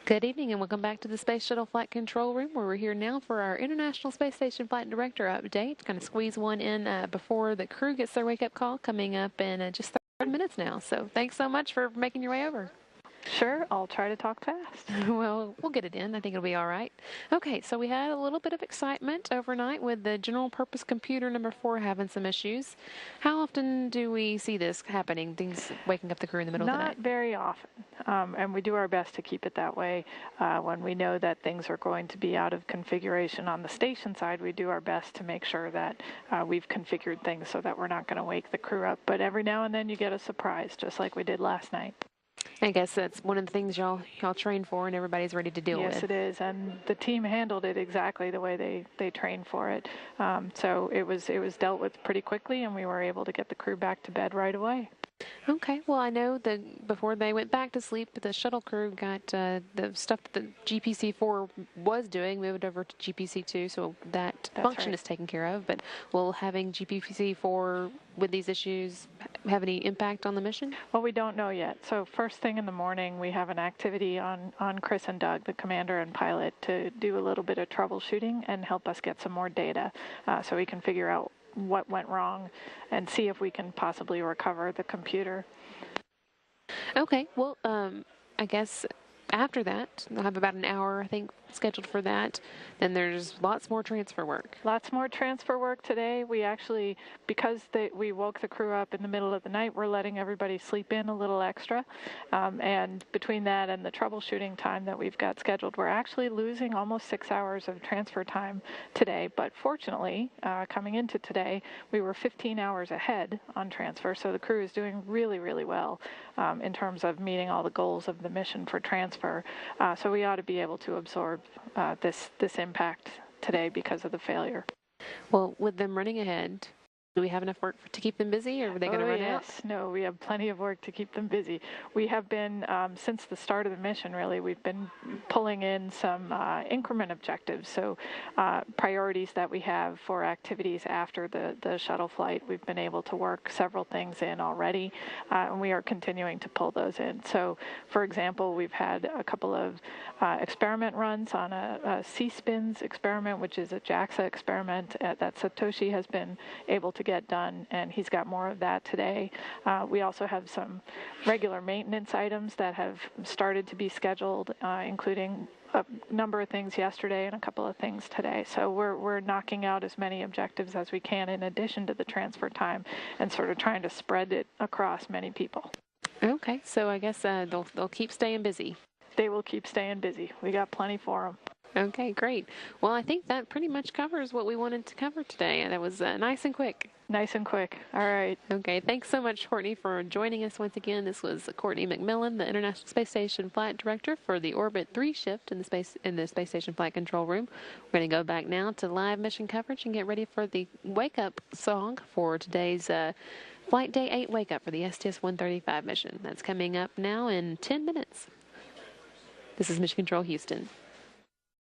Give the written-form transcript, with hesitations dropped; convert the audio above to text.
Good evening and welcome back to the Space Shuttle Flight Control Room, where we're here now for our International Space Station Flight Director update. Kind of squeeze one in before the crew gets their wake-up call coming up in just 30 minutes now. So thanks so much for making your way over. Sure, I'll try to talk fast. Well, we'll get it in. I think it'll be all right. Okay, so we had a little bit of excitement overnight with the general purpose computer number 4 having some issues. How often do we see this happening, things waking up the crew in the middle of the night? Not very often, and we do our best to keep it that way. When we know that things are going to be out of configuration on the station side, we do our best to make sure that we've configured things so that we're not going to wake the crew up. But every now and then you get a surprise, just like we did last night. I guess that's one of the things y'all train for and everybody's ready to deal with. Yes, it is, and the team handled it exactly the way they trained for it. So it was dealt with pretty quickly, and we were able to get the crew back to bed right away. Okay, well, I know that before they went back to sleep, the shuttle crew got the stuff that the GPC-4 was doing moved over to GPC-2, so that's function right. is taken care of. But will having GPC-4 with these issues have any impact on the mission? Well, we don't know yet. So first thing in the morning, we have an activity on Chris and Doug, the commander and pilot, to do a little bit of troubleshooting and help us get some more data so we can figure out what went wrong and see if we can possibly recover the computer. Okay, well, I guess after that, I'll have about an hour, I think, scheduled for that. Then there's lots more transfer work. Lots more transfer work today. We actually, because we woke the crew up in the middle of the night, we're letting everybody sleep in a little extra. And between that and the troubleshooting time that we've got scheduled, we're actually losing almost 6 hours of transfer time today. But fortunately, coming into today, we were 15 hours ahead on transfer. So the crew is doing really, really well in terms of meeting all the goals of the mission for transfer. So we ought to be able to absorb this impact today because of the failure. Well, with them running ahead, do we have enough work to keep them busy, or are they going to run out? No, we have plenty of work to keep them busy. We have been, since the start of the mission, really, we've been pulling in some increment objectives, so priorities that we have for activities after the shuttle flight. We've been able to work several things in already, and we are continuing to pull those in. So, for example, we've had a couple of experiment runs on a C-SPINS experiment, which is a JAXA experiment that Satoshi has been able to get done, and he's got more of that today. We also have some regular maintenance items that have started to be scheduled, including a number of things yesterday and a couple of things today. So we're knocking out as many objectives as we can in addition to the transfer time and sort of trying to spread it across many people. Okay, so I guess they'll keep staying busy. They will keep staying busy. We got plenty for them. Okay, great. Well, I think that pretty much covers what we wanted to cover today. That was nice and quick. Nice and quick. All right. Okay, thanks so much, Courtney, for joining us once again. This was Courtney McMillan, the International Space Station Flight Director for the Orbit 3 shift in the Space Station Flight Control Room. We're going to go back now to live mission coverage and get ready for the wake-up song for today's Flight Day 8 wake-up for the STS-135 mission. That's coming up now in 10 minutes. This is Mission Control Houston.